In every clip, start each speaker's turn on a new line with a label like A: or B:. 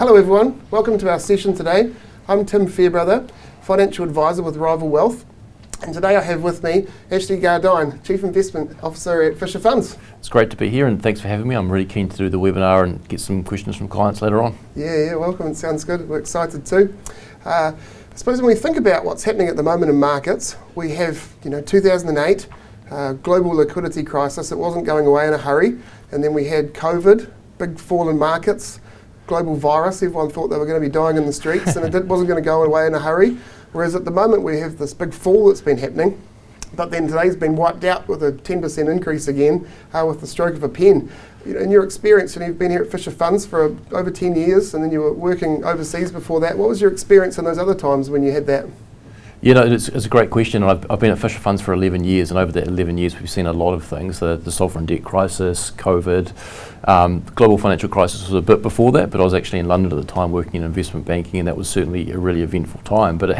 A: Hello everyone, welcome to our session today. I'm Tim Fairbrother, Financial Advisor with Rival Wealth, and today I have with me Ashley Gardyne, Chief Investment Officer at Fisher Funds.
B: It's great to be here and thanks for having me. I'm really keen to do the webinar and get some questions from clients later on.
A: Yeah, welcome. It sounds good. We're excited too. I suppose when we think about what's happening at the moment in markets, we have 2008, global liquidity crisis. It wasn't going away in a hurry, and then we had COVID, big fall in markets. Global virus, everyone thought they were going to be dying in the streets and it wasn't going to go away in a hurry. Whereas at the moment we have this big fall that's been happening, but then today's been wiped out with a 10% increase again with the stroke of a pen. In your experience, and you've been here at Fisher Funds for over 10 years and then you were working overseas before that, what was your experience in those other times when you had that?
B: Yeah, it's a great question. I've been at Fisher Funds for 11 years, and over that 11 years we've seen a lot of things. The sovereign debt crisis, COVID, global financial crisis was a bit before that, but I was actually in London at the time working in investment banking, and that was certainly a really eventful time. But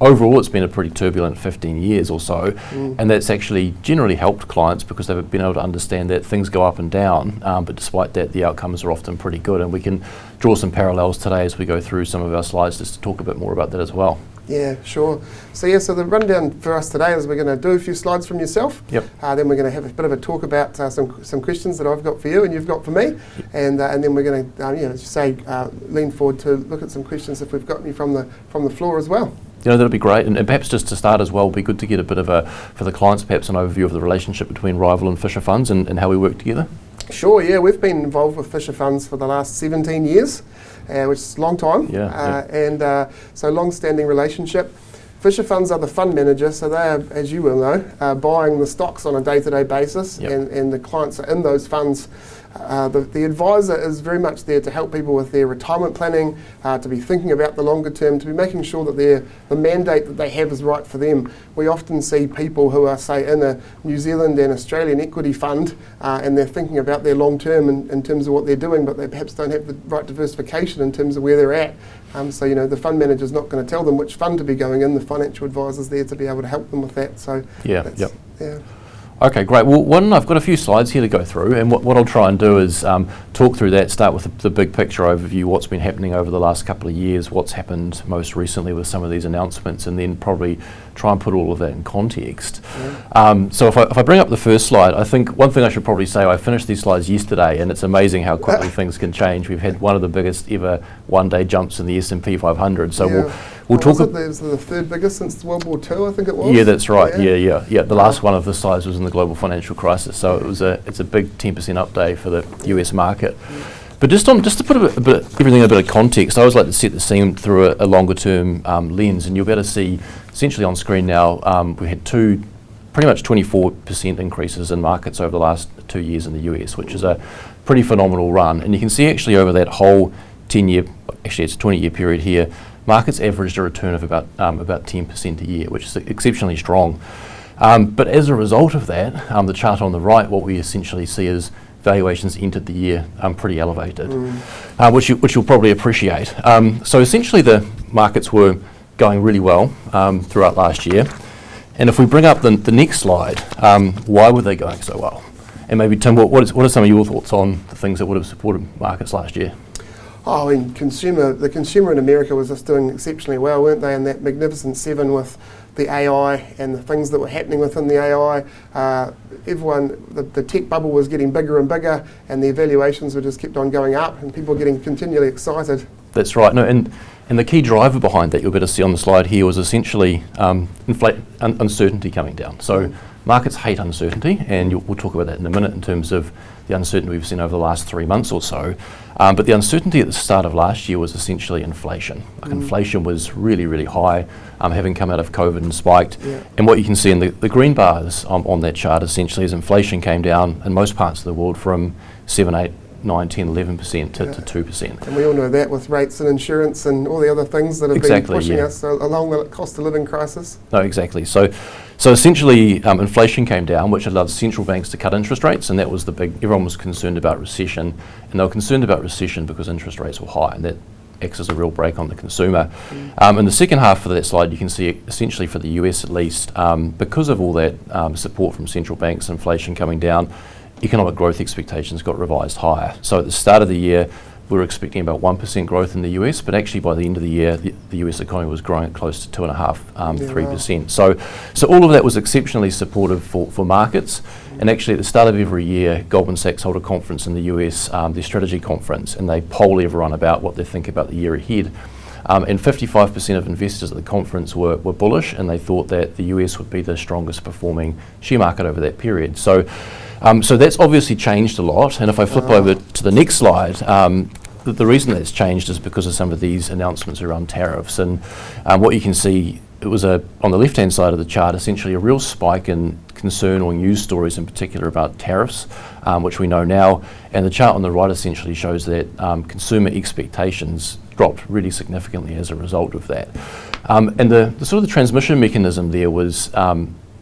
B: overall it's been a pretty turbulent 15 years or so, and that's actually generally helped clients because they've been able to understand that things go up and down, but despite that the outcomes are often pretty good, and we can draw some parallels today as we go through some of our slides just to talk a bit more about that as well.
A: Yeah, sure. So the rundown for us today is we're going to do a few slides from yourself.
B: Yep.
A: Then we're going to have a bit of a talk about some questions that I've got for you and you've got for me, and then we're going to, as you say, lean forward to look at some questions if we've got any from the floor as well.
B: That'll be great, and perhaps just to start as well, it'd be good to get a bit of for the clients, perhaps an overview of the relationship between Rival and Fisher Funds and how we work together.
A: Sure, yeah, we've been involved with Fisher Funds for the last 17 years, which is a long time, so long-standing relationship. Fisher Funds are the fund manager, so they are, as you will know, buying the stocks on a day-to-day basis, and the clients are in those funds. The advisor is very much there to help people with their retirement planning, to be thinking about the longer term, to be making sure that the mandate that they have is right for them. We often see people who are, say, in a New Zealand and Australian equity fund, and they're thinking about their long term in terms of what they're doing, but they perhaps don't have the right diversification in terms of where they're at. So the fund manager's not going to tell them which fund to be going in. The financial advisor's there to be able to help them with that. So
B: yeah.
A: Okay,
B: great. Well, I've got a few slides here to go through, and what I'll try and do is talk through that, start with the big picture overview, what's been happening over the last couple of years, what's happened most recently with some of these announcements, and then probably try and put all of that in context. So if I bring up the first slide, I think one thing I should probably say, I finished these slides yesterday, and it's amazing how quickly things can change. We've had one of the biggest ever one-day jumps in the S&P 500, so we'll talk.
A: It was the third biggest since World War II, I think it was.
B: Yeah, that's right. Yeah. The last one of this size was in the global financial crisis, so it's a big 10% up day for the US market. But just to put everything in a bit of context, I always like to set the scene through a longer term lens, and you'll be able to see essentially on screen now we had pretty much 24% increases in markets over the last 2 years in the US, which is a pretty phenomenal run. And you can see actually over that whole 20-year period here, markets averaged a return of about 10% a year, which is exceptionally strong. But as a result of that, the chart on the right, what we essentially see is valuations entered the year pretty elevated, which you'll probably appreciate. So essentially the markets were going really well throughout last year. And if we bring up the next slide, why were they going so well? And maybe Tim, what are some of your thoughts on the things that would have supported markets last year?
A: The consumer in America was just doing exceptionally well, weren't they? And that Magnificent Seven with the AI and the things that were happening within the AI, the tech bubble was getting bigger and bigger, and the valuations were just kept on going up, and people were getting continually excited.
B: That's right. No, and the key driver behind that, you'll better see on the slide here, was essentially uncertainty coming down. So markets hate uncertainty, and we'll talk about that in a minute in terms of the uncertainty we've seen over the last 3 months or so. But the uncertainty at the start of last year was essentially inflation. Inflation was really, really high, having come out of COVID and spiked. And what you can see in the green bars on that chart essentially is inflation came down in most parts of the world from 7, 8, 9, 10, 11% to 2%.
A: And we all know that with rates and insurance and all the other things that have been pushing us along the cost of living crisis.
B: No, exactly. So essentially inflation came down, which allowed central banks to cut interest rates, and that was everyone was concerned about recession, and they were concerned about recession because interest rates were high, and that acts as a real brake on the consumer. In the second half of that slide, you can see essentially for the US at least, because of all that support from central banks, inflation coming down, economic growth expectations got revised higher. So at the start of the year, we were expecting about 1% growth in the US, but actually by the end of the year, the US economy was growing at close to 2.5%, 3%. So all of that was exceptionally supportive for markets. And actually at the start of every year, Goldman Sachs hold a conference in the US, their strategy conference, and they poll everyone about what they think about the year ahead. And 55% of investors at the conference were bullish, and they thought that the US would be the strongest performing share market over that period. So that's obviously changed a lot. And if I flip over to the next slide, the reason that's changed is because of some of these announcements around tariffs. And what you can see, it was on the left-hand side of the chart, essentially a real spike in concern or news stories in particular about tariffs, which we know now. And the chart on the right essentially shows that consumer expectations dropped really significantly as a result of that. And the sort of the transmission mechanism there was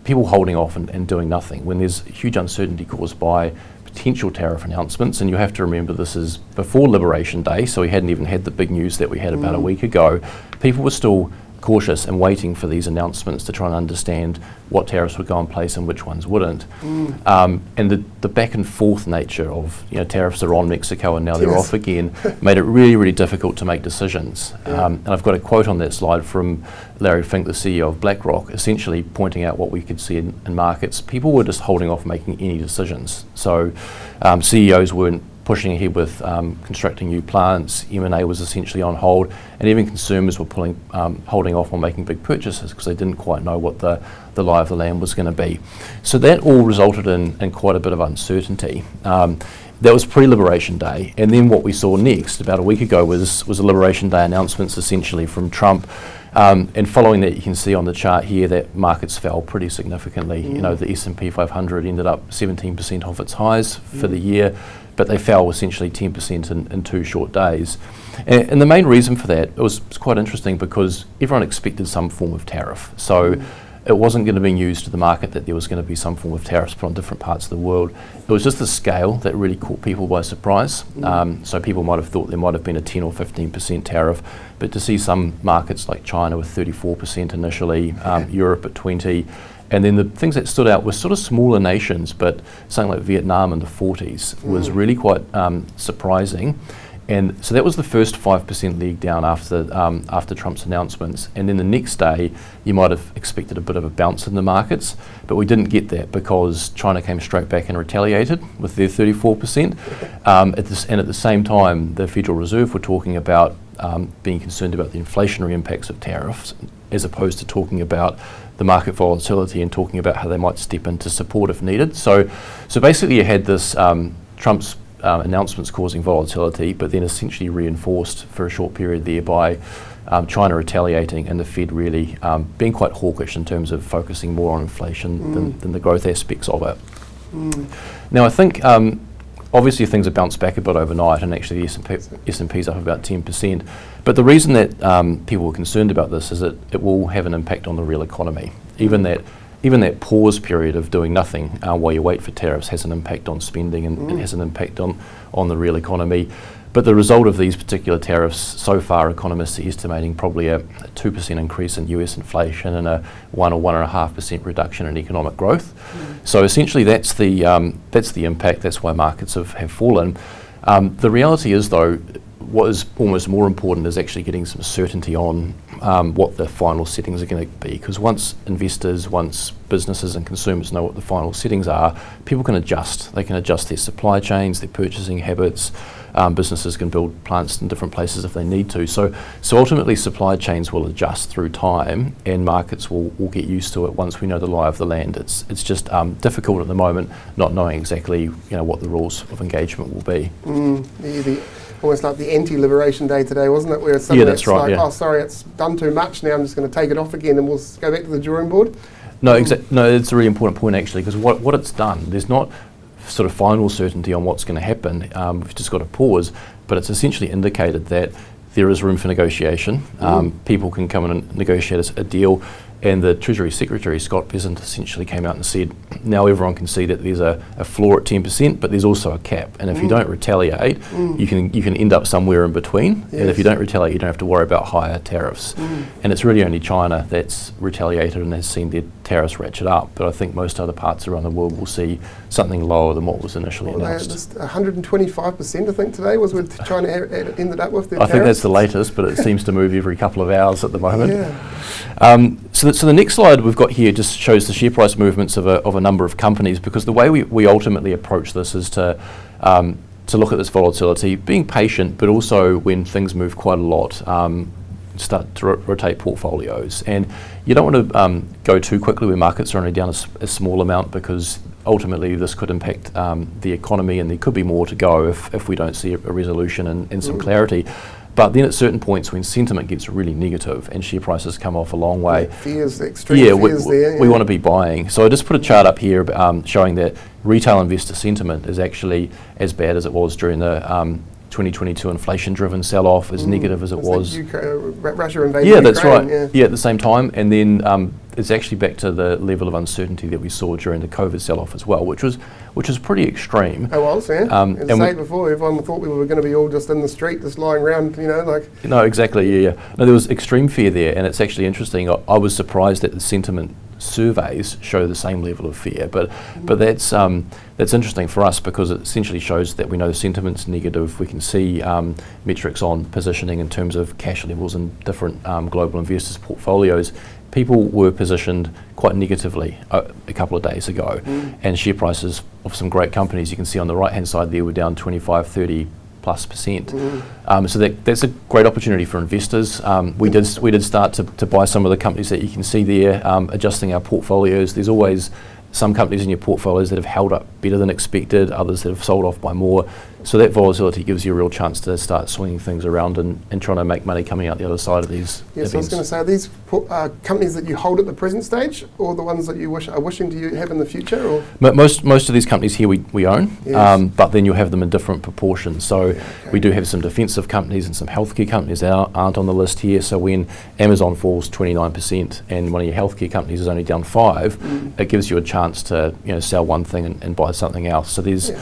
B: people holding off and doing nothing when there's huge uncertainty caused by potential tariff announcements. And you have to remember this is before Liberation Day, so we hadn't even had the big news that we had about a week ago. People were still cautious and waiting for these announcements to try and understand what tariffs would go in place and which ones wouldn't. And the back and forth nature of tariffs are on Mexico and now they're off again made it really, really difficult to make decisions. And I've got a quote on that slide from Larry Fink, the CEO of BlackRock, essentially pointing out what we could see in markets. People were just holding off making any decisions. So CEOs weren't pushing ahead with constructing new plants. M&A was essentially on hold, and even consumers were holding off on making big purchases because they didn't quite know what the lie of the land was going to be. So that all resulted in quite a bit of uncertainty. That was pre-Liberation Day, and then what we saw next, about a week ago, was a Liberation Day announcements essentially from Trump. And following that, you can see on the chart here that markets fell pretty significantly. The S&P 500 ended up 17% off its highs for the year, but they fell essentially 10% in 2 short days. And the main reason for that, it was quite interesting because everyone expected some form of tariff. So it wasn't going to be news to the market that there was going to be some form of tariffs put on different parts of the world. It was just the scale that really caught people by surprise. So people might have thought there might have been a 10 or 15% tariff, but to see some markets like China with 34% initially, Europe at 20%, and then the things that stood out were sort of smaller nations, but something like Vietnam in the 40s was really quite surprising. And so that was the first 5% leg down after Trump's announcements. And then the next day, you might have expected a bit of a bounce in the markets, but we didn't get that because China came straight back and retaliated with their 34%. And at the same time, the Federal Reserve were talking about being concerned about the inflationary impacts of tariffs, as opposed to talking about the market volatility and talking about how they might step in to support if needed. So basically you had this Trump's announcements causing volatility, but then essentially reinforced for a short period there by China retaliating and the Fed really being quite hawkish in terms of focusing more on inflation than the growth aspects of it. Now I think obviously things have bounced back a bit overnight, and actually the S&P's up about 10%. But the reason that people were concerned about this is that it will have an impact on the real economy. Even that pause period of doing nothing while you wait for tariffs has an impact on spending and has an impact on the real economy. But the result of these particular tariffs, so far economists are estimating probably a 2% increase in US inflation and a 1 or 1.5% reduction in economic growth. So essentially that's the impact, that's why markets have fallen. The reality is though, what is almost more important is actually getting some certainty on what the final settings are going to be, because once businesses and consumers know what the final settings are, people can adjust. They can adjust their supply chains, their purchasing habits. Businesses can build plants in different places if they need to. So ultimately supply chains will adjust through time, and markets will get used to it once we know the lie of the land. It's just difficult at the moment not knowing exactly what the rules of engagement will be.
A: Almost like the anti-Liberation Day today, wasn't it? Where suddenly
B: that's right.
A: Oh, sorry, it's done too much. Now I'm just going to take it off again, and we'll go back to the drawing board.
B: No, it's a really important point actually, because what it's done, there's not sort of final certainty on what's going to happen. We've just got to pause, but it's essentially indicated that there is room for negotiation. People can come in and negotiate a deal. And the Treasury Secretary, Scott Bessent, essentially came out and said, now everyone can see that there's a floor at 10%, but there's also a cap. And if you don't retaliate, you can end up somewhere in between.
A: Yes.
B: And if you don't retaliate, you don't have to worry about higher tariffs. And it's really only China that's retaliated and has seen their tariffs ratchet up. But I think most other parts around the world will see something lower than what was initially announced.
A: Just 125%, I think, today was what China ended up with their
B: I
A: tariffs.
B: think that's the latest, but it seems to move every couple of hours at the moment.
A: Yeah.
B: So the next slide we've got here just shows the share price movements of a number of companies, because the way we ultimately approach this is to look at this volatility, being patient, but also when things move quite a lot, start to rotate portfolios. And you don't want to go too quickly when markets are only down a small amount, because ultimately this could impact the economy, and there could be more to go if we don't see a resolution and some clarity. But then at certain points when sentiment gets really negative and share prices come off a long way,
A: fears, the extreme fears there.
B: We want to be buying. So I just put a chart up here showing that retail investor sentiment is actually as bad as it was during the 2022 inflation-driven sell-off, as negative as it was.
A: Russia invaded Ukraine.
B: That's right. Yeah, at the same time. And then it's actually back to the level of uncertainty that we saw during the COVID sell-off as well, which was pretty extreme.
A: It was, yeah. As I said before, everyone thought we were going to be all just in the street, just lying around, like...
B: No, exactly, yeah. No, there was extreme fear there, and it's actually interesting. I was surprised that the sentiment surveys show the same level of fear, but that's interesting for us, because it essentially shows that we know the sentiment's negative. We can see metrics on positioning in terms of cash levels in different global investors' portfolios. People were positioned quite negatively a couple of days ago, and share prices of some great companies, you can see on the right hand side there, were down 25-30+%. So that's a great opportunity for investors. We did start to buy some of the companies that you can see there, adjusting our portfolios. There's always some companies in your portfolios that have held up better than expected, others that have sold off by more. So that volatility gives you a real chance to start swinging things around and trying to make money coming out the other side of these events.
A: I was going to say, are these companies that you hold at the present stage, or the ones that you are wishing to have in the future? Or?
B: Most of these companies here we own,
A: yes.
B: But then you'll have them in different proportions. So we do have some defensive companies and some healthcare companies that aren't on the list here. So when Amazon falls 29% and one of your healthcare companies is only down 5%, it gives you a chance to sell one thing and buy something else. So there's...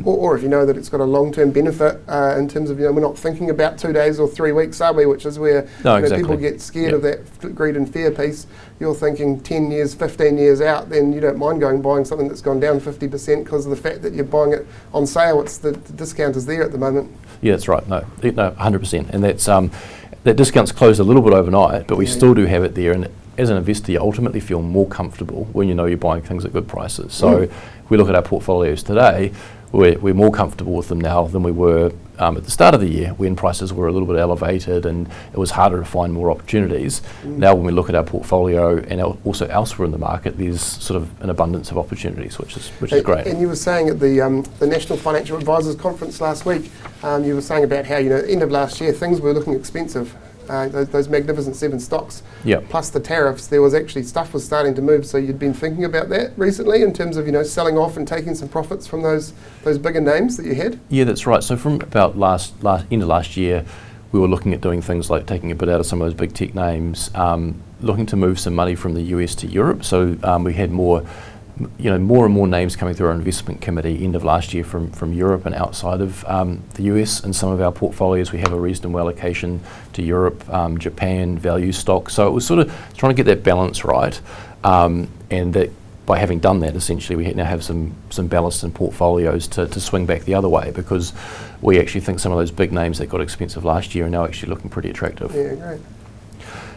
A: or if you know that it's got a long-term benefit in terms of, we're not thinking about 2 days or 3 weeks, are we? Which is where people get scared of that greed and fear piece. You're thinking 10 years, 15 years out, then you don't mind buying something that's gone down 50% because of the fact that you're buying it on sale. The discount is there at the moment.
B: Yeah, that's right. No, 100%. And that's that discount's closed a little bit overnight, but we still do have it there. And as an investor, you ultimately feel more comfortable when you know you're buying things at good prices. So if we look at our portfolios today, we're more comfortable with them now than we were at the start of the year, when prices were a little bit elevated and it was harder to find more opportunities. Now when we look at our portfolio and also elsewhere in the market, there's sort of an abundance of opportunities, which is great.
A: And you were saying at the National Financial Advisors Conference last week, you were saying about how, end of last year, things were looking expensive. Those Magnificent Seven stocks, plus the tariffs, there was actually stuff was starting to move. So you'd been thinking about that recently in terms of selling off and taking some profits from those bigger names that you had.
B: Yeah, that's right. So from about end of last year, we were looking at doing things like taking a bit out of some of those big tech names, looking to move some money from the US to Europe. So we had more and more names coming through our investment committee end of last year from Europe and outside of the US. In some of our portfolios, we have a reasonable allocation to Europe, Japan, value stocks. So it was sort of trying to get that balance right, and that by having done that, essentially, we now have some ballast in portfolios to swing back the other way, because we actually think some of those big names that got expensive last year are now actually looking pretty attractive.
A: Yeah, great.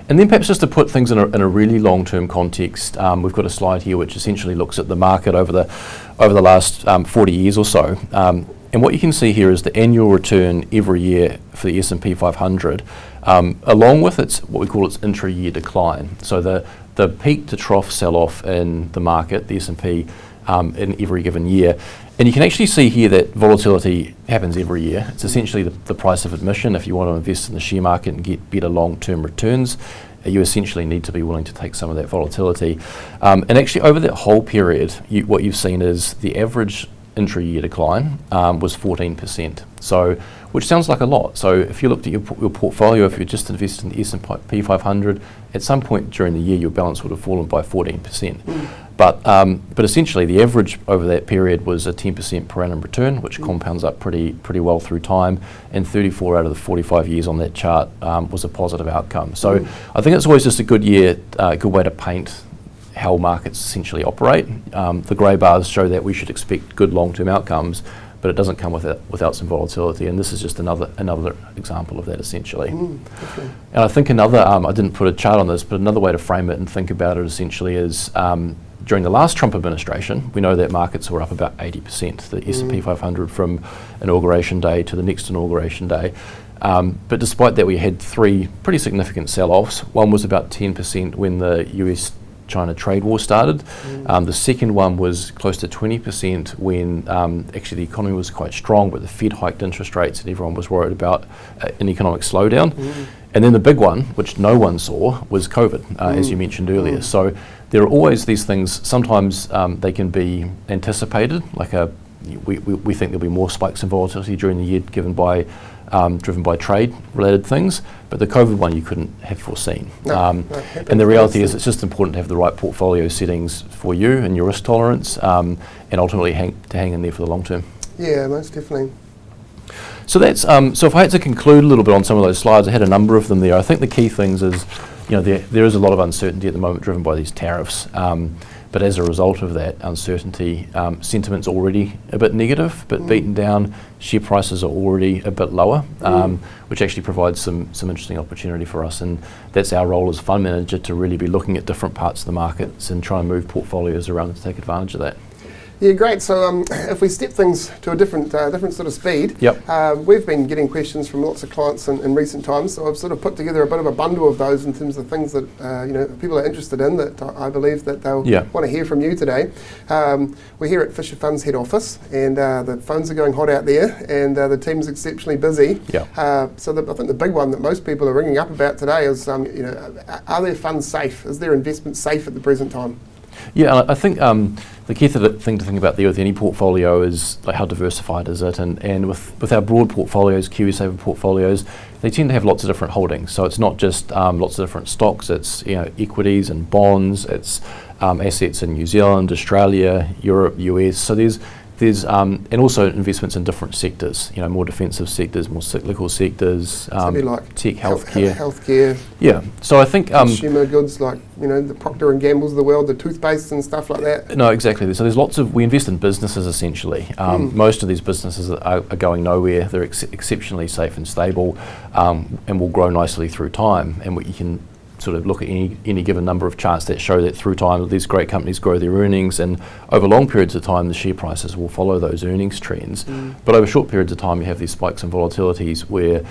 B: And then perhaps just to put things in a really long-term context, we've got a slide here which essentially looks at the market over the last 40 years or so. And what you can see here is the annual return every year for the S&P 500, along with what we call its intra-year decline. So the peak to trough sell-off in the market, the S&P, in every given year. And you can actually see here that volatility happens every year. It's essentially the price of admission. If you want to invest in the share market and get better long-term returns, you essentially need to be willing to take some of that volatility. And actually over that whole period, what you've seen is the average intra-year decline was 14%. So, which sounds like a lot. So if you looked at your portfolio, if you just invested in the S&P 500, at some point during the year your balance would have fallen by 14%. But essentially the average over that period was a 10% per annum return, which compounds up pretty well through time, and 34 out of the 45 years on that chart was a positive outcome. So I think it's always just a good way to paint how markets essentially operate. The grey bars show that we should expect good long-term outcomes, but it doesn't come without some volatility, and this is just another example of that essentially.
A: Okay.
B: And I think another, I didn't put a chart on this, but another way to frame it and think about it essentially is during the last Trump administration, we know that markets were up about 80%, the S&P 500 from inauguration day to the next inauguration day. But despite that, we had three pretty significant sell-offs. One was about 10% when the US-China trade war started. The second one was close to 20% when actually the economy was quite strong, but the Fed hiked interest rates and everyone was worried about an economic slowdown. And then the big one, which no one saw, was COVID, as you mentioned earlier. So there are always these things. Sometimes they can be anticipated, like we think there'll be more spikes in volatility during the year driven by trade-related things, but the COVID one you couldn't have foreseen. And the reality is it's just important to have the right portfolio settings for you and your risk tolerance, and ultimately to hang in there for the long term.
A: Yeah, most definitely.
B: So that's so if I had to conclude a little bit on some of those slides, I had a number of them there. I think the key things is, there is a lot of uncertainty at the moment driven by these tariffs. But as a result of that uncertainty, sentiment's already a bit negative, but beaten down. Share prices are already a bit lower, which actually provides some interesting opportunity for us. And that's our role as fund manager, to really be looking at different parts of the markets and try and move portfolios around to take advantage of that.
A: Yeah, great. So if we step things to a different sort of speed, we've been getting questions from lots of clients in recent times. So I've sort of put together a bit of a bundle of those in terms of things that people are interested in, that I believe that they'll want to hear from you today. We're here at Fisher Funds head office, and the phones are going hot out there, and the team's exceptionally busy. So I think the big one that most people are ringing up about today is, are their funds safe? Is their investment safe at the present time?
B: Yeah, I think the key thing to think about there with any portfolio is like how diversified is it, and with our broad portfolios, KiwiSaver portfolios, they tend to have lots of different holdings. So it's not just lots of different stocks. It's equities and bonds. It's assets in New Zealand, Australia, Europe, US. So there's and also investments in different sectors. More defensive sectors, more cyclical sectors.
A: Like
B: tech, healthcare.
A: Healthcare.
B: Yeah. So I think
A: consumer goods like the Procter and Gamble's of the world, the toothpaste and stuff like that.
B: No, exactly. So there's we invest in businesses essentially. Most of these businesses are going nowhere. They're exceptionally safe and stable, and will grow nicely through time. And you can sort of look at any given number of charts that show that through time these great companies grow their earnings, and over long periods of time the share prices will follow those earnings trends. But over short periods of time you have these spikes and volatilities where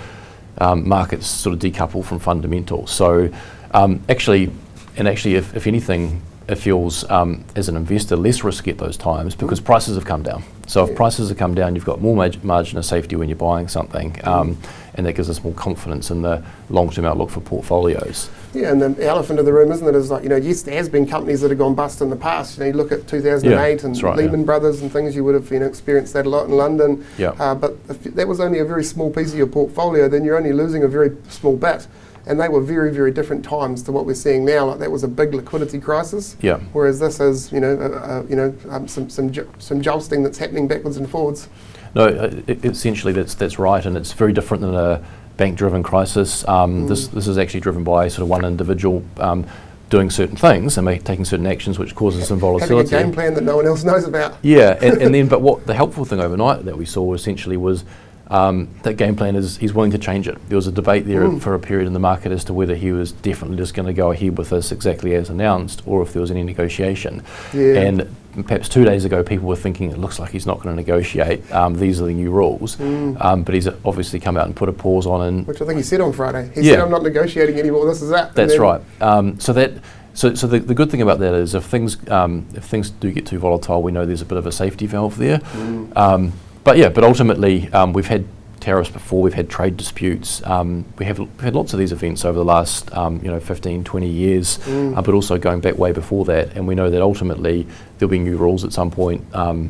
B: markets sort of decouple from fundamentals. So actually if anything, it feels as an investor less risky at those times because prices have come down. So if prices have come down, you've got more margin of safety when you're buying something, and that gives us more confidence in the long-term outlook for portfolios.
A: Yeah, and the elephant of the room, isn't it, is like, yes, there has been companies that have gone bust in the past. You look at 2008 and Lehman Brothers and things, you would have experienced that a lot in London. But if that was only a very small piece of your portfolio, then you're only losing a very small bit. And they were very, very different times to what we're seeing now. Like that was a big liquidity crisis. Whereas this is, some jousting that's happening backwards and forwards.
B: No, essentially that's right, and it's very different than a bank-driven crisis. This is actually driven by sort of one individual doing certain things and taking certain actions, which causes some volatility.
A: Having a game plan that no one else knows about.
B: Yeah, and then but what the helpful thing overnight that we saw essentially was that game plan he's willing to change it. There was a debate there for a period in the market as to whether he was definitely just going to go ahead with this exactly as announced, or if there was any negotiation. And perhaps 2 days ago, people were thinking it looks like he's not going to negotiate. These are the new rules. But he's obviously come out and put a pause on. And
A: which I think he said on Friday. He said, "I'm not negotiating anymore. This is that."
B: That's right. So the good thing about that is if things do get too volatile, we know there's a bit of a safety valve there. But ultimately, we've had tariffs before, we've had trade disputes. We've had lots of these events over the last 15, 20 years, but also going back way before that. And we know that ultimately there'll be new rules at some point.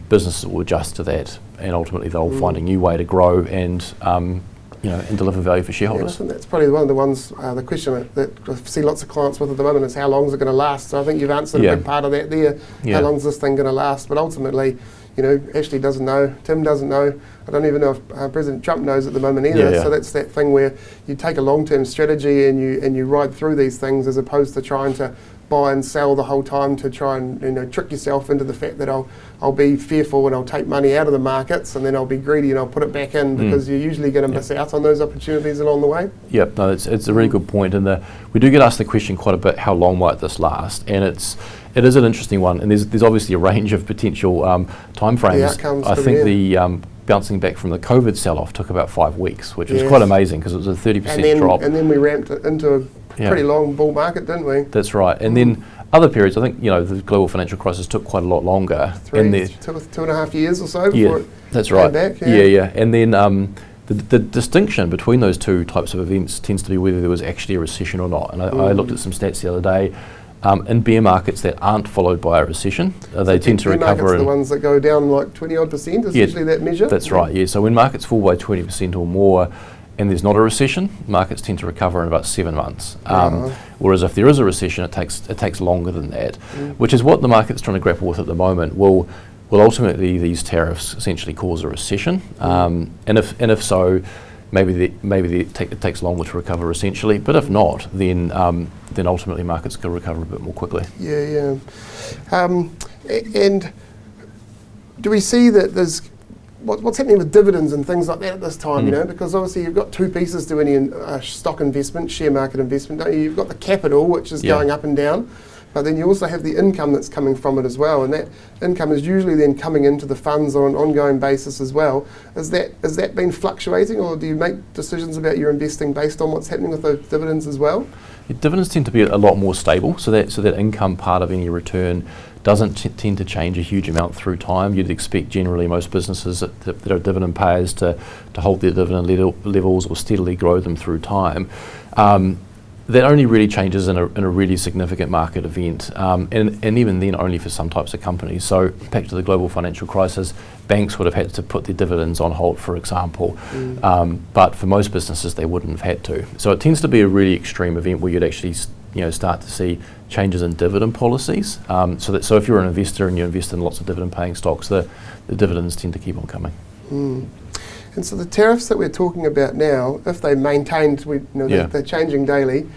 B: Businesses will adjust to that, and ultimately they'll find a new way to grow and deliver value for shareholders.
A: Yeah, I think that's probably one of the ones, the question that I see lots of clients with at the moment is how long is it going to last? So I think you've answered a big part of that there. Yeah. How long is this thing going to last? But ultimately, Ashley doesn't know, Tim doesn't know. I don't even know if President Trump knows at the moment either. Yeah. So that's that thing where you take a long-term strategy and you ride through these things as opposed to trying to buy and sell the whole time to try and trick yourself into the fact that I'll be fearful and I'll take money out of the markets and then I'll be greedy and I'll put it back in because you're usually going to miss out on those opportunities along the way.
B: Yep, no, it's a really good point, and we do get asked the question quite a bit: how long might this last? And it is an interesting one, and there's obviously a range of potential time frames.
A: The outcomes
B: I think the bouncing back from the COVID sell-off took about 5 weeks, which was quite amazing because it was a 30% drop.
A: And then we ramped it into a pretty long bull market, didn't we?
B: That's right. And then other periods, I think, the global financial crisis took quite a lot longer.
A: 2.5 years or so before
B: that's right.
A: Back.
B: Yeah. And then the distinction between those two types of events tends to be whether there was actually a recession or not. And I looked at some stats the other day. In bear markets that aren't followed by a recession, they tend to recover.
A: Bear markets, the ones that go down like 20% is usually that measure?
B: That's right, yeah. So when markets fall by 20% or more and there's not a recession, markets tend to recover in about 7 months. Whereas if there is a recession, it takes longer than that, which is what the market's trying to grapple with at the moment. Will ultimately these tariffs essentially cause a recession? And if so, maybe it takes longer to recover essentially, but if not, then ultimately markets could recover a bit more quickly.
A: Yeah. And do we see that there's what's happening with dividends and things like that at this time? Because obviously you've got two pieces to any stock investment, share market investment, don't you? You've got the capital, which is going up and down. But then you also have the income that's coming from it as well, and that income is usually then coming into the funds on an ongoing basis as well. Has that been fluctuating, or do you make decisions about your investing based on what's happening with the dividends as well?
B: Dividends tend to be a lot more stable, so that income part of any return doesn't tend to change a huge amount through time. You'd expect generally most businesses that are dividend payers to hold their dividend levels or steadily grow them through time. That only really changes in a really significant market event, and even then only for some types of companies. So back to the global financial crisis, banks would have had to put their dividends on hold, for example, but for most businesses they wouldn't have had to. So it tends to be a really extreme event where you'd actually start to see changes in dividend policies. So if you're an investor and you invest in lots of dividend paying stocks, the dividends tend to keep on coming.
A: And so the tariffs that we're talking about now, if they maintained, they're changing daily.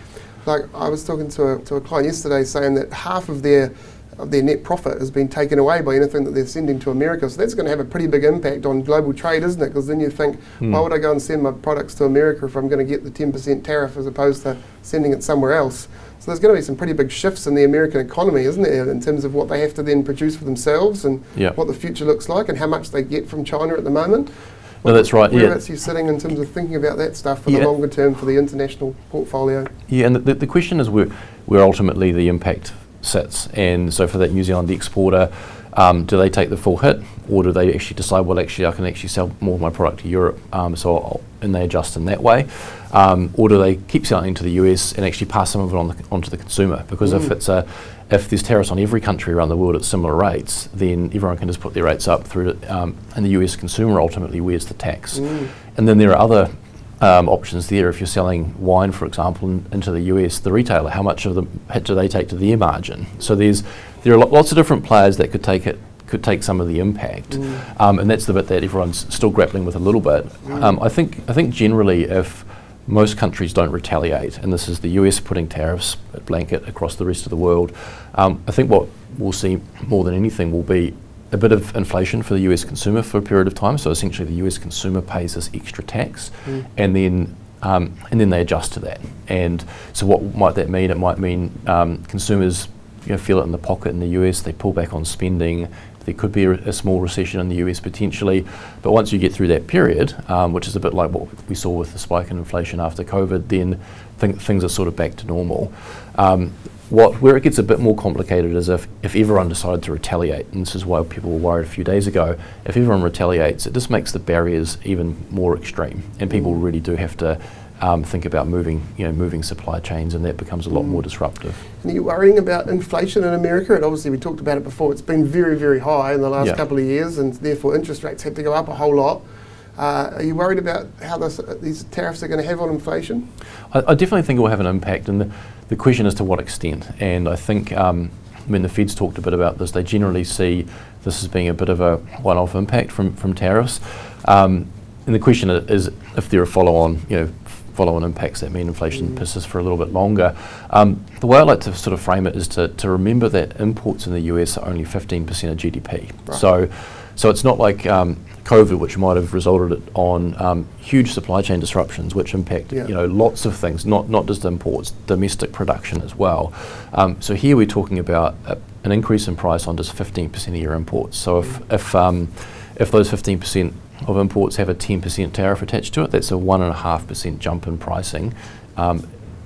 A: Like I was talking to a client yesterday saying that half of their net profit has been taken away by anything that they're sending to America. So that's going to have a pretty big impact on global trade, isn't it? Because then you think, why would I go and send my products to America if I'm going to get the 10% tariff as opposed to sending it somewhere else? So there's going to be some pretty big shifts in the American economy, isn't there, in terms of what they have to then produce for themselves and what the future looks like and how much they get from China at the moment.
B: No, that's right.
A: Whereabouts are you sitting in terms of thinking about that stuff for the longer term for the international portfolio? Yeah,
B: and the question is where ultimately the impact sits. And so for that New Zealand exporter, do they take the full hit, or do they actually decide, well, actually I can actually sell more of my product to Europe, and they adjust in that way, or do they keep selling to the US and actually pass some of it onto the consumer? Because if there's tariffs on every country around the world at similar rates, then everyone can just put their rates up through to, and the US consumer ultimately wears the tax. And then there are other options there. If you're selling wine, for example, into the US, the retailer, how much of the hit do they take to their margin? So there are lots of different players that could take some of the impact, and that's the bit that everyone's still grappling with a little bit. I think generally, if most countries don't retaliate, and this is the US putting tariffs at blanket across the rest of the world, I think what we'll see more than anything will be a bit of inflation for the US consumer for a period of time. So essentially the US consumer pays this extra tax, and then they adjust to that. And so what might that mean? It might mean consumers feel it in the pocket in the US, they pull back on spending, There could be a small recession in the US potentially, but once you get through that period, which is a bit like what we saw with the spike in inflation after COVID, then things are sort of back to normal. Where it gets a bit more complicated is if everyone decided to retaliate, and this is why people were worried a few days ago. If everyone retaliates, it just makes the barriers even more extreme, and people really do have to think about moving supply chains, and that becomes a lot more disruptive.
A: And are you worrying about inflation in America? And obviously we talked about it before, it's been very, very high in the last couple of years, and therefore interest rates have to go up a whole lot. Are you worried about how these tariffs are going to have on inflation?
B: I definitely think it will have an impact, and the question is to what extent. And I think when the Fed's talked a bit about this, they generally see this as being a bit of a one-off impact from tariffs. And the question is if there are follow-on impacts that mean inflation persists for a little bit longer. The way I like to sort of frame it is to remember that imports in the US are only 15% of GDP. Right. So it's not like COVID, which might have resulted on huge supply chain disruptions, which impact lots of things, not just imports, domestic production as well. So here we're talking about an increase in price on just 15% of your imports. So if those 15% of imports have a 10% tariff attached to it, that's a 1.5% jump in pricing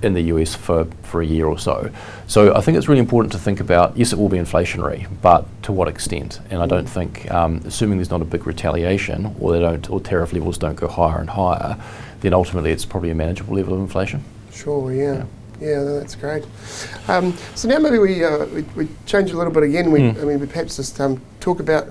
B: in the US for a year or so. So I think it's really important to think about, yes, it will be inflationary, but to what extent? And I don't think, assuming there's not a big retaliation or tariff levels don't go higher and higher, then ultimately it's probably a manageable level of inflation.
A: Sure, yeah. Yeah, no, that's great. So now maybe we change a little bit again. We perhaps just talk about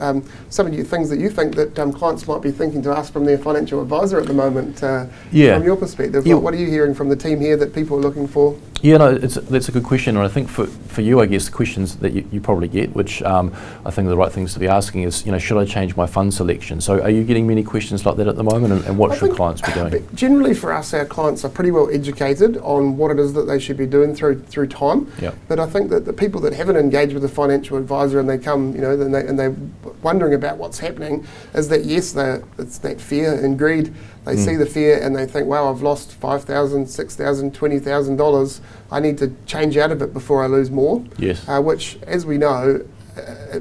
A: some of the things that you think that clients might be thinking to ask from their financial advisor at the moment. From your perspective, what are you hearing from the team here that people are looking for?
B: Yeah, no, that's a good question, and I think for you, I guess the questions that you probably get, which I think are the right things to be asking, is should I change my fund selection? So are you getting many questions like that at the moment, and what should clients be doing?
A: Generally, for us, our clients are pretty well educated on what it is that they should be doing through time. Yep. But I think that the people that haven't engaged with a financial advisor and they come, and they're wondering about what's happening, is that yes, it's that fear and greed. They see the fear and they think, wow, I've lost $5,000, $6,000, $20,000. I need to change out of it before I lose more. Yes. Which, as we know,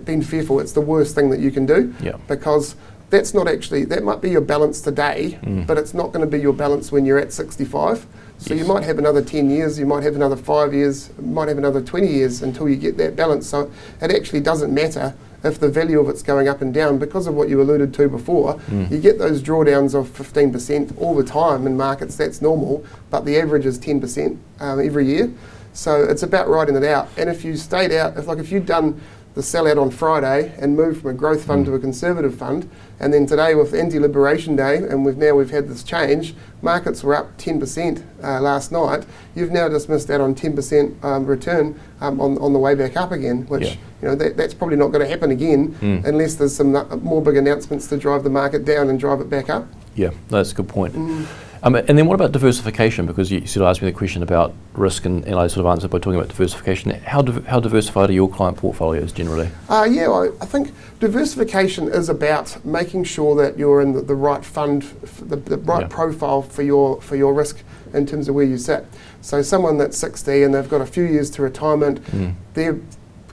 A: being fearful, it's the worst thing that you can do. Yep. Because that's not actually, that might be your balance today, but it's not going to be your balance when you're at 65. So you might have another 10 years, you might have another 5 years, you might have another 20 years until you get that balance. So it actually doesn't matter if the value of it's going up and down, because of what you alluded to before. You get those drawdowns of 15% all the time in markets, that's normal, but the average is 10% every year. So it's about riding it out. And if you stayed out, if you'd done the sellout on Friday and moved from a growth fund to a conservative fund, and then today with anti-liberation day, and we've had this change, markets were up 10% last night. You've now just missed out on 10% return on the way back up again, which that's probably not going to happen again unless there's some more big announcements to drive the market down and drive it back up. Yeah,
B: that's a good point. And then what about diversification? Because you sort of asked me the question about risk, and I sort of answered by talking about diversification. How diversified are your client portfolios generally?
A: I think diversification is about making sure that you're in the right fund, the right profile for your risk in terms of where you sit. So someone that's 60 and they've got a few years to retirement, their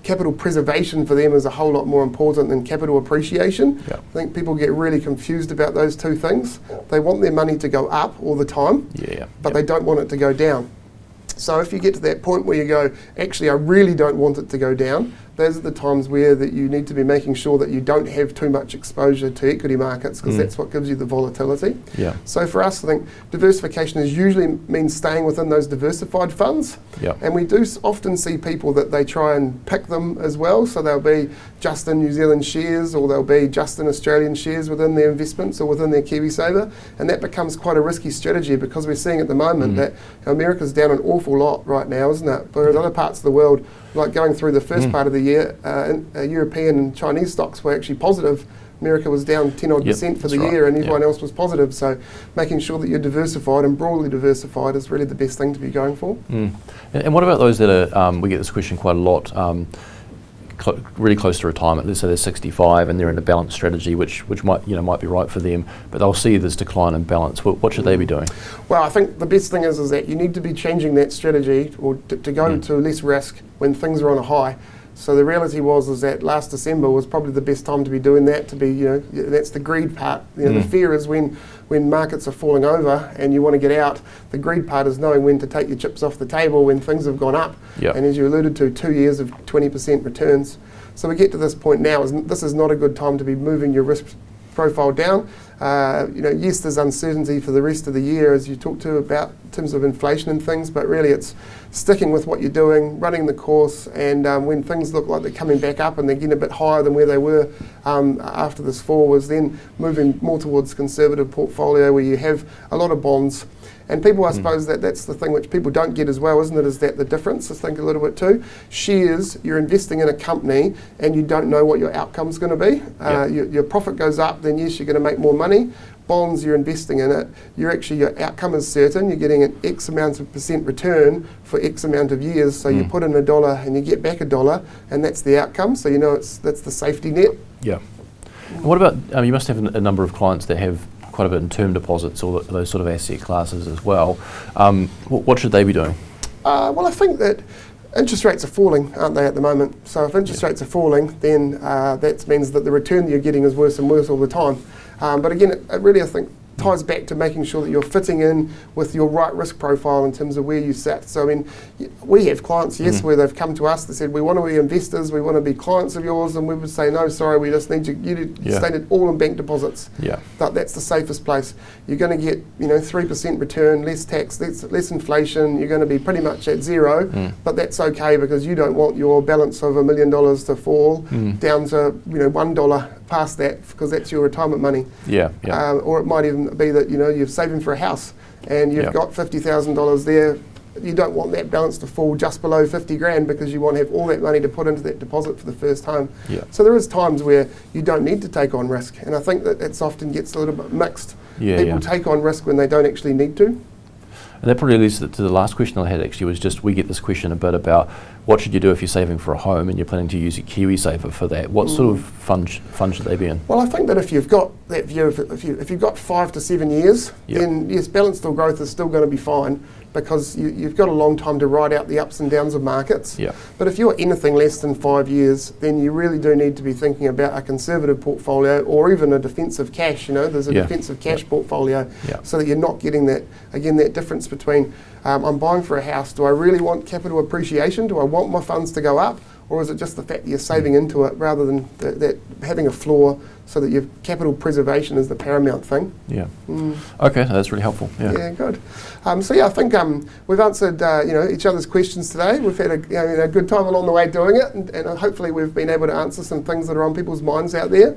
A: capital preservation for them is a whole lot more important than capital appreciation. Yep. I think people get really confused about those two things. They want their money to go up all the time, but they don't want it to go down. So if you get to that point where you go, actually I really don't want it to go down, those are the times where that you need to be making sure that you don't have too much exposure to equity markets, because that's what gives you the volatility. Yeah. So for us, I think diversification usually means staying within those diversified funds. Yeah. And we do often see people that they try and pick them as well. So they'll be just in New Zealand shares, or they'll be just in Australian shares within their investments or within their KiwiSaver. And that becomes quite a risky strategy, because we're seeing at the moment that America's down an awful lot right now, isn't it? Whereas other parts of the world, like going through the first part of the year, European and Chinese stocks were actually positive. America was down 10% for the year, and everyone else was positive. So making sure that you're diversified and broadly diversified is really the best thing to be going for.
B: And what about those that are, we get this question quite a lot, really close to retirement? Let's say they're 65 and they're in a balanced strategy, which might be right for them, but they'll see this decline in balance. What should they be doing?
A: Well, I think the best thing is that you need to be changing that strategy, or to go to less risk when things are on a high. So the reality is that last December was probably the best time to be doing that. That's the greed part. The fear is when markets are falling over and you want to get out. The greed part is knowing when to take your chips off the table when things have gone up.
B: Yep.
A: And as you alluded to, 2 years of 20% returns. So we get to this point now. This is not a good time to be moving your risk profile down. Yes, there's uncertainty for the rest of the year, as you talked to about in terms of inflation and things, but really it's sticking with what you're doing, running the course, and when things look like they're coming back up and they're getting a bit higher than where they were after this fall, was then moving more towards conservative portfolio where you have a lot of bonds. And people, I suppose that's the thing which people don't get as well, isn't it? Is that the difference? I think a little bit too. Shares, you're investing in a company and you don't know what your outcome's going to be. Your profit goes up, then yes, you're going to make more money. Bonds, you're investing in it. Your outcome is certain. You're getting an X amount of % return for X amount of years. So you put in $1 and you get back $1, and that's the outcome. So that's the safety net.
B: Yeah. And what about you must have a number of clients that have quite a bit in term deposits or those sort of asset classes as well. What should they be doing?
A: Well, I think that interest rates are falling, aren't they, at the moment? So if interest rates are falling, then that means that the return that you're getting is worse and worse all the time. But again, it really, I think, ties back to making sure that you're fitting in with your right risk profile in terms of where you sit. So, I mean, we have clients, yes, where they've come to us, they said, we want to be investors, we want to be clients of yours, and we would say, no, sorry, we just need you to stay it all in bank deposits.
B: Yeah.
A: That's the safest place. You're going to get, 3% return, less tax, less inflation, you're going to be pretty much at zero, but that's okay because you don't want your balance of $1 million to fall down to, $1 past that, because that's your retirement money. Or it might even be that you're saving for a house and you've got $50,000 there. You don't want that balance to fall just below 50 grand because you want to have all that money to put into that deposit for the first home. So there is times where you don't need to take on risk, and I think that it's often gets a little bit mixed. People take on risk when they don't actually need to.
B: And that probably leads to the last question I had actually, was just, we get this question a bit about what should you do if you're saving for a home and you're planning to use your KiwiSaver for that? What sort of fund should they be in?
A: Well, I think that if you've got that view, if you've got 5 to 7 years, then yes, balanced or growth is still going to be fine because you've got a long time to ride out the ups and downs of markets. But if you're anything less than 5 years, then you really do need to be thinking about a conservative portfolio or even a defensive cash. There's a defensive cash portfolio so that you're not getting that, again, that difference between I'm buying for a house. Do I really want capital appreciation? Do I want my funds to go up? Or is it just the fact that you're saving into it rather than that having a floor so that your capital preservation is the paramount thing?
B: Okay, that's really helpful.
A: Good. I think we've answered each other's questions today. We've had a good time along the way doing it, and hopefully we've been able to answer some things that are on people's minds out there.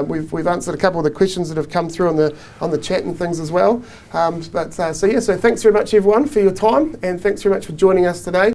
A: We've answered a couple of the questions that have come through on the chat and things as well. So thanks very much everyone for your time, and thanks very much for joining us today.